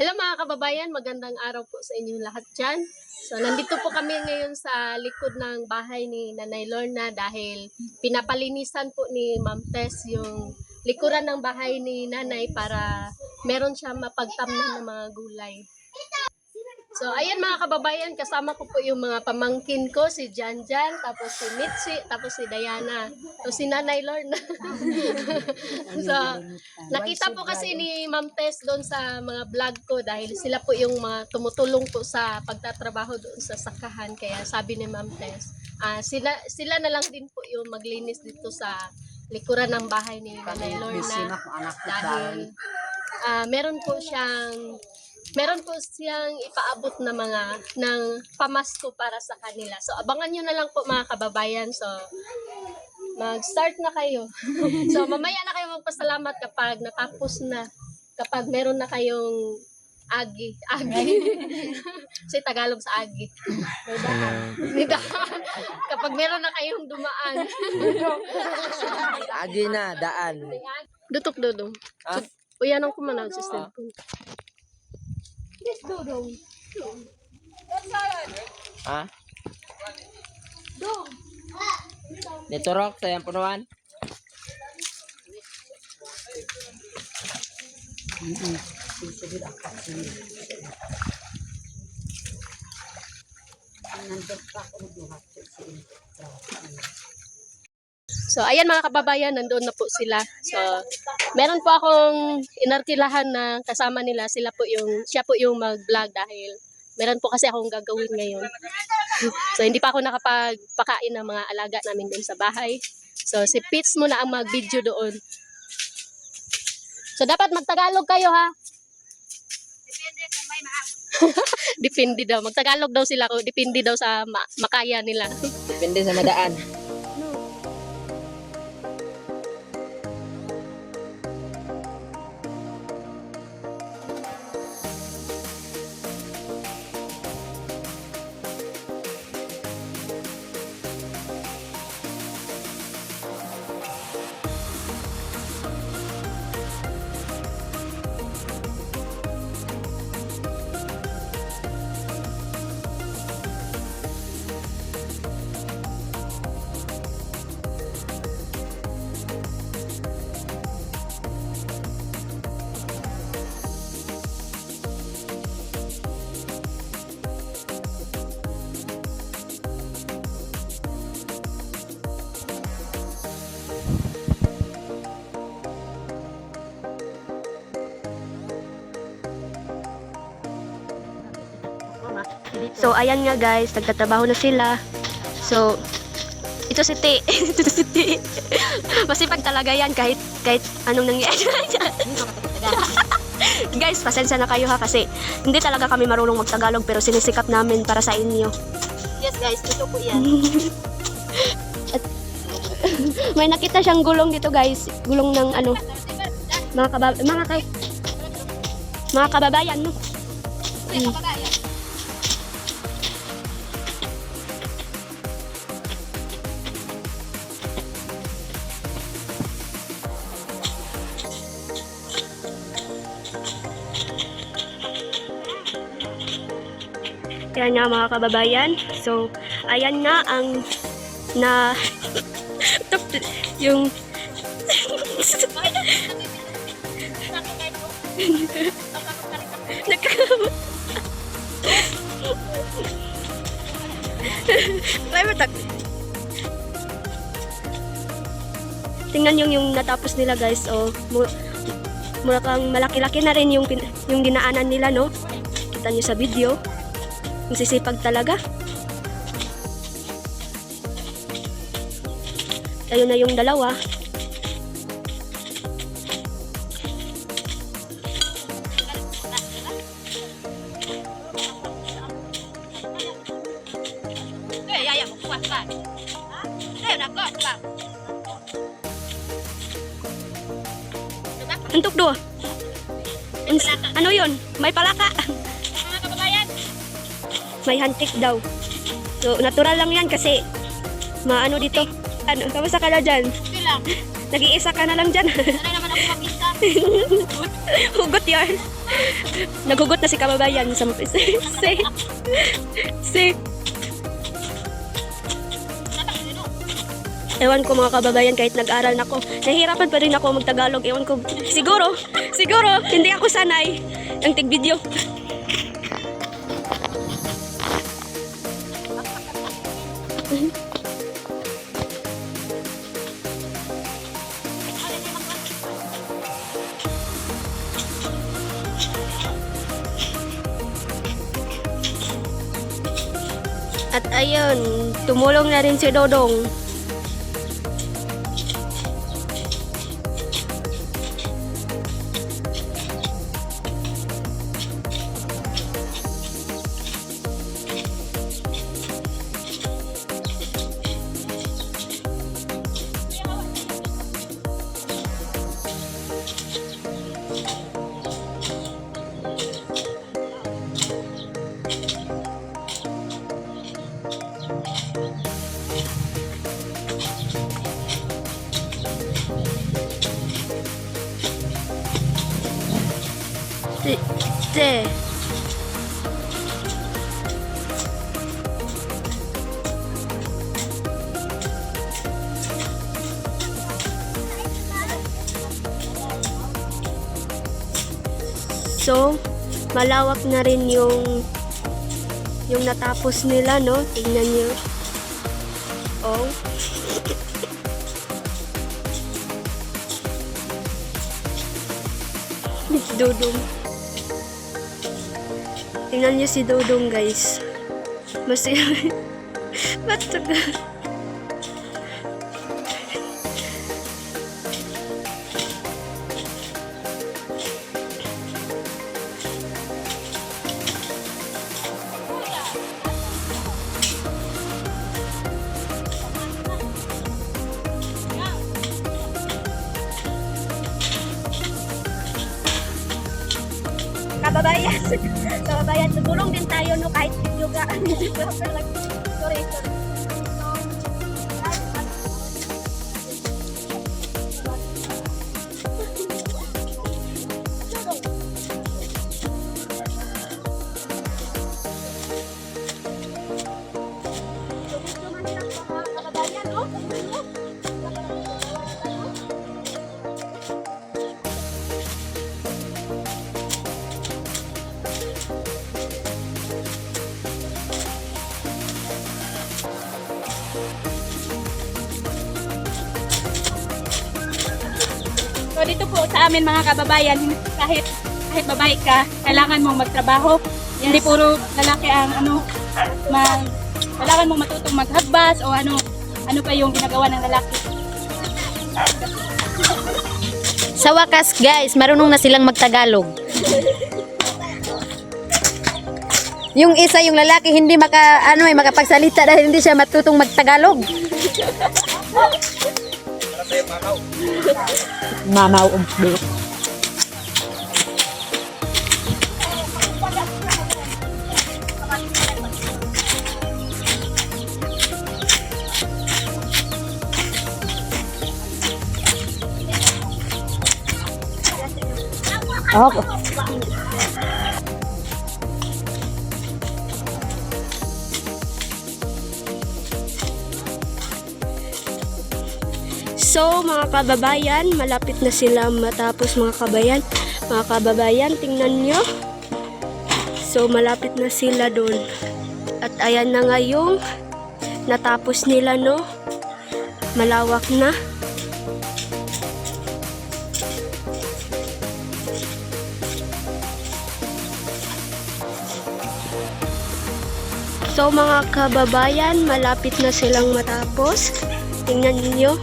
Hello mga kababayan, magandang araw po sa inyong lahat dyan. So nandito po kami ngayon sa likod ng bahay ni Nanay Lorna dahil pinapalinisan po ni Ma'am Tess yung likuran ng bahay ni Nanay para meron siya mapagtamnan ng mga gulay. So ayan mga kababayan, kasama ko po yung mga pamangkin ko, si Janjan, tapos si Mitzi, tapos si Diana, tapos si Nanay Lorna. So nakita po kasi ni Ma'am Tess doon sa mga vlog ko dahil sila po yung mga tumutulong po sa pagtatrabaho doon sa sakahan. Kaya sabi ni Ma'am Tess, sila na lang din po yung maglinis dito sa likuran ng bahay ni Nanay Lorna dahil meron po siyang ipaabot na ng pamasko para sa kanila. So abangan nyo na lang po mga kababayan. So mag-start na kayo. So mamaya na kayo magpasalamat kapag natapos na. Kapag meron na kayong agi. Kasi Tagalog sa agi. Kapag meron na kayong dumaan. Agi na, daan. Dutok dodong. Ah? Uyanang kumanaw sa cellphone. Yes, dodong. Ha? Dito rock, sayang punuan. So, ayan mga kababayan, nandoon na po sila. So, meron po akong inarkilahan na kasama nila. Siya po yung mag-vlog dahil meron po kasi akong gagawin ngayon. So, hindi pa ako nakapagpakain ng mga alaga namin doon sa bahay. So, si Pitts muna ang mag-video doon. So, dapat magtagalog kayo ha. Depende kung may maabot. Depende daw. Magtagalog daw sila ko. Depende daw sa makaya nila. Depende sa madaan. So, ayan nga guys, nagtatrabaho na sila. So, ito si T. Ito si T. Masipag talaga yan kahit anong nangyayari. Guys, pasensya na kayo ha kasi hindi talaga kami marunong magtagalog pero sinisikap namin para sa inyo. Yes guys, ito po yan. At, may nakita siyang gulong dito guys. Gulong ng ano, mga kababayan, no? Yan nga mga kababayan. So, ayan nga ang yung tingnan yung natapos nila guys. Oh, mura kang malaki-laki na rin yung dinaanan nila, no? Kita nyo sa video. Ang sisipag talaga. Ayun na yung dalawa. Untuk do. Ano yun? May palaka. May hantik daw. So, natural lang yan kasi maano dito. Ano, kamusta ka na dyan? Okay lang. Nag-iisa ka na lang dyan. Sanay naman ako makita. Hugot yan. Nagugot na si kababayan sa si Ewan ko mga kababayan, kahit nag-aral na ako, nahihirapan pa rin ako mag-Tagalog. Ewan ko, siguro, hindi ako sanay ng tig-video. At ayun, tumulong na rin si Dodong. Te. So, malawak na rin yung natapos nila, no? Tingnan niyo. Oh. Dudong. Tingnan niyo si Dodong, guys. Masaya. Mataga. Kababayan, tutulong din tayo no kahit video ka. Sorry. So dito po sa amin mga kababayan, kahit babae ka, kailangan mong magtrabaho. Hindi puro lalaki ang kailangan mong matutong maghagbas o ano pa yung ginagawa ng lalaki. Sa wakas guys, marunong na silang magtagalog. Yung isa, yung lalaki hindi makapagsalita dahil hindi siya matutong magtagalog. Mamaw umblik. Oh. So, mga kababayan, malapit na sila matapos mga kababayan, tingnan nyo. So, malapit na sila doon. At ayan na nga yung natapos nila, no? Malawak na. So, mga kababayan, malapit na silang matapos. Tingnan niyo.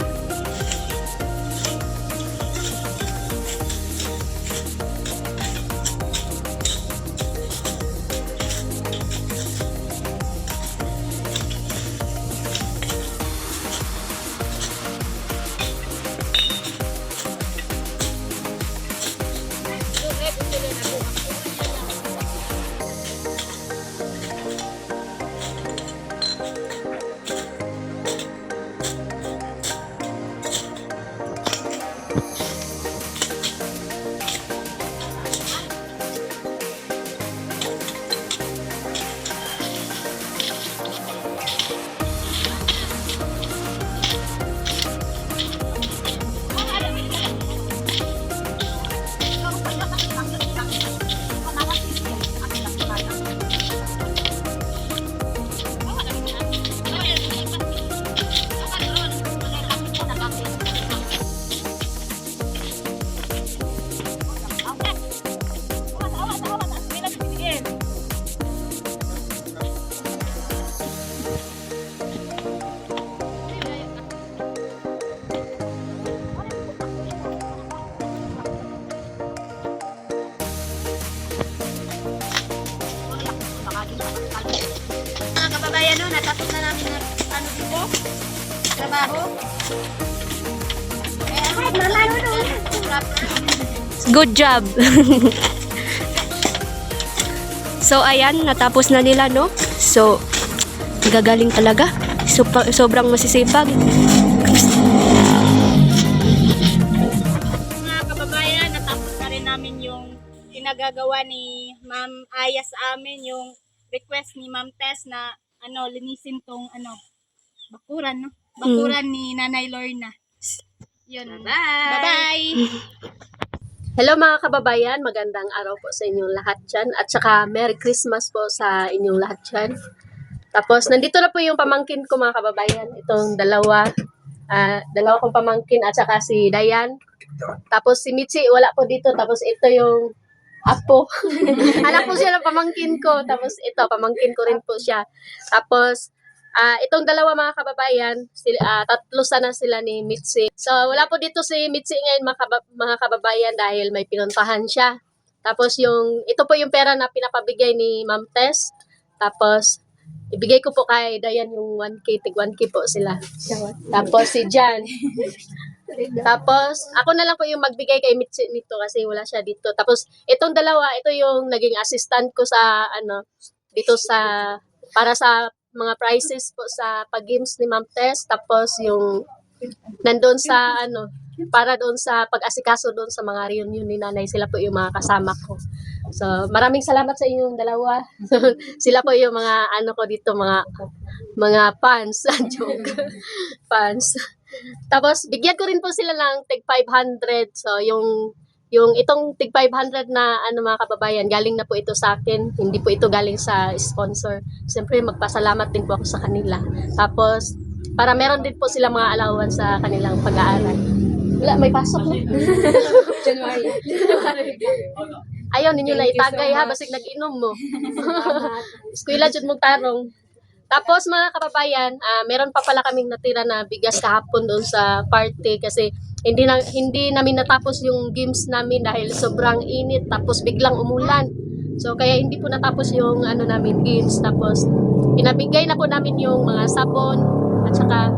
ano, natapos na namin na ano dito, trabaho. Good job. So ayan, natapos na nila, no? So gagaling talaga. Sobrang masisipag. Mga kababayan, natapos na rin namin yung pinagagawa ni Ma'am Aya sa amin, yung request ni Ma'am Tess na linisin tong bakuran, no? Bakuran ni Nanay Lorna. Yun. Bye-bye. Hello mga kababayan, magandang araw po sa inyong lahat dyan. At saka Merry Christmas po sa inyong lahat dyan. Tapos nandito na po yung pamangkin ko mga kababayan. Itong dalawa kong pamangkin at saka si Dayan. Tapos si Mitzi wala po dito. Tapos ito yung apo. Anak po siya ng pamangkin ko. Tapos ito, pamangkin ko rin po siya. Tapos itong dalawa mga kababayan, tatlo sana sila ni Mitzi. So, wala po dito si Mitzi ngayon mga kababayan dahil may pinuntahan siya. Tapos ito po yung pera na pinapabigay ni Ma'am Tess. Tapos, ibigay ko po kay Dayan yung 1K, tig 1K po sila. Tapos si Jan. Tapos, ako na lang po yung magbigay kay Mitzi nito kasi wala siya dito. Tapos, itong dalawa, ito yung naging assistant ko sa, dito para sa mga prizes po sa pag-games ni Ma'am Tess. Tapos yung nandun sa para doon sa pag-asikaso doon sa mga reunion ni nanay, sila po yung mga kasama ko. So maraming salamat sa inyong dalawa. Sila po yung mga ko dito, mga fans. Joke. Fans. Tapos bigyan ko rin po sila ng tig 500. So yung itong tig 500 na mga kababayan, galing na po ito sa akin. Hindi po ito galing sa sponsor. Siyempre magpasalamat din po ako sa kanila. Tapos para meron din po sila mga allowance sa kanilang pag-aaral. Wala, may pasok no? January. Ayaw ninyo na itagay ha, basig nag-inom mo. Eskwela jud mong tarong. Tapos mga kababayan, meron pa pala kaming natira na bigas kahapon doon sa party kasi hindi namin natapos yung games namin dahil sobrang init tapos biglang umulan. So kaya hindi po natapos yung namin games. Tapos pinabigay na po namin yung mga sabon at saka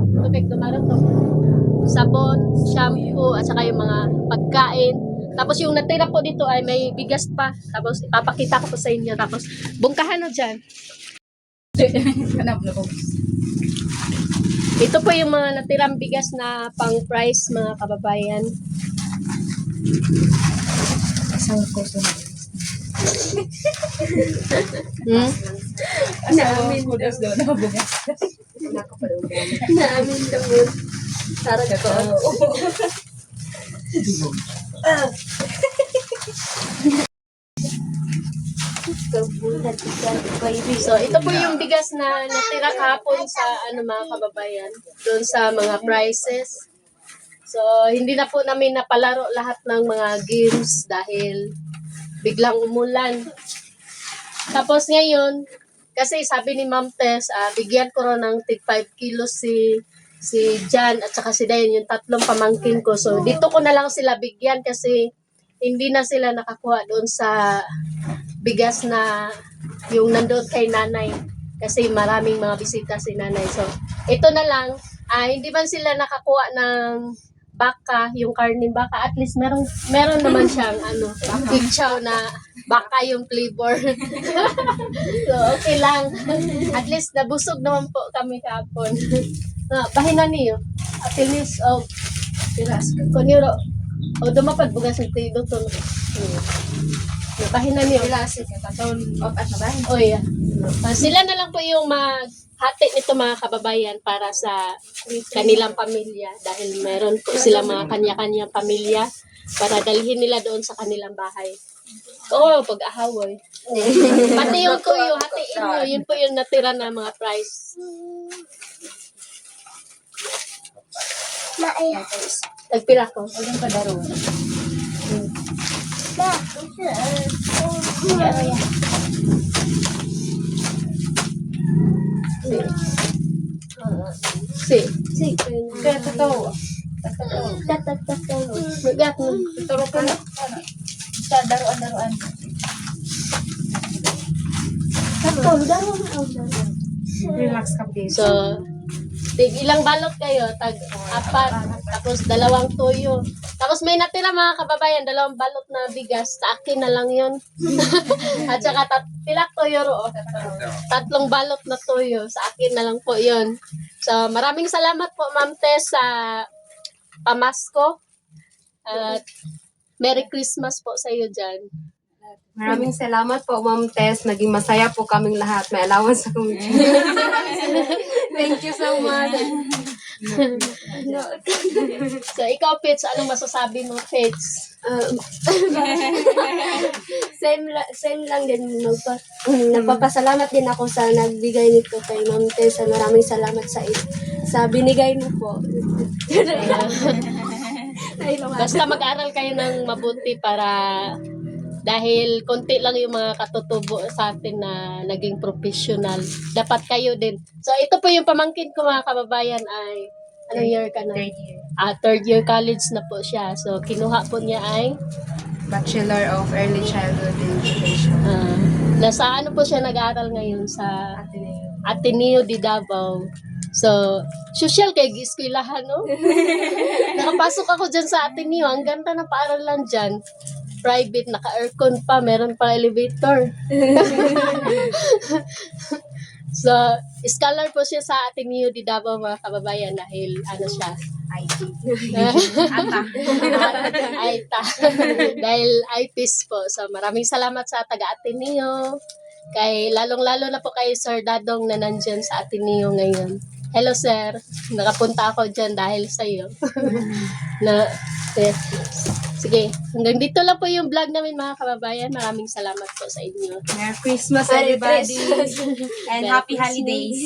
sabon, shampoo at saka yung mga pagkain. Tapos yung natira po dito ay may bigas pa. Tapos ipapakita ko po sa inyo. Tapos bungkahan o dyan. Ito po yung mga natirang bigas na pang price mga kababayan. Asang ko so. Naamin Kudas daw na bugas. Naamin daw. Sarap ko. So, ito po yung bigas na natira kahapon sa mga kababayan, doon sa mga prizes. So, hindi na po namin napalaro lahat ng mga games dahil biglang umulan. Tapos ngayon, kasi sabi ni Ma'am Tess, bigyan ko rin ng tig 5 kilos si Jan at saka si Dayan, yung tatlong pamangkin ko. So, dito ko na lang sila bigyan kasi hindi na sila nakakuha doon sa bigas na yung nandoon kay nanay kasi maraming mga bisita si nanay. So, ito na lang, hindi man sila nakakuha ng baka, yung karning baka, at least meron naman siyang pitchaw na baka yung flavor. So, okay lang. At least nabusog naman po kami kahapon. Bahinan niyo. At least, kunyuro, dumapad bugas ng tido to. Bahinan niyo. Oh, yeah. Sila na lang po yung maghati nito mga kababayan para sa kanilang pamilya dahil meron po sila mga kanya-kanyang pamilya para dalhin nila doon sa kanilang bahay. Oo, pag-ahawoy. Pati yung tuyo, hatiin nyo. Yun po yung natira na mga price. Nagpira ko. Huwag yung padaro. Si. Kaya totoo. Magat mo. Totoo ko na. Sa daruan. Daruan. Relax ka, please. So, ilang balot kayo? Apat. Tapos 2 tuyo. Tapos may natira mga kababayan, 2 balot na bigas. Sa akin na lang yun. At saka tilak toyo ro. 3 balot na toyo. Sa akin na lang po yun. So, maraming salamat po, Ma'am Tess, sa pamasko. At Merry Christmas po sa iyo dyan. Maraming salamat po, Ma'am Tess. Naging masaya po kaming lahat. May allowance akong Thank you so much. So, ikaw, Pits, anong masasabi mo, Pits? Same lang din. Nagpapasalamat din ako sa nagbigay nito kay Ma'am Tessa. Maraming salamat sa binigay mo po. Basta mag-aral kayo ng mabuti para dahil konti lang yung mga katutubo sa atin na naging professional. Dapat kayo din. So, ito po yung pamangkin ko mga kababayan ay, anong year ka na? Third year college na po siya. So, kinuha po niya ay Bachelor of Early Childhood Education. nasa ano po siya nag-aaral ngayon sa Ateneo de Davao. So, social kay giskwelahan, no? Nakapasok ako dyan sa Ateneo. Ang ganda ng paaralan dyan. Private, naka-aircon pa, meron pa elevator. So, scholar po siya sa Ateneo de Davao, mga kababayan, dahil ano siya? IT. Aita. Dahil IPIS po. So, maraming salamat sa taga-Ateneo. Kay, lalong-lalo na po kay Sir Dadong na nandyan sa Ateneo ngayon. Hello, sir. Nakapunta ako dyan dahil sa iyo. Sige, hanggang dito lang po yung vlog namin mga kababayan. Maraming salamat po sa inyo. Merry Christmas, everybody. And Merry happy Christmas. holidays.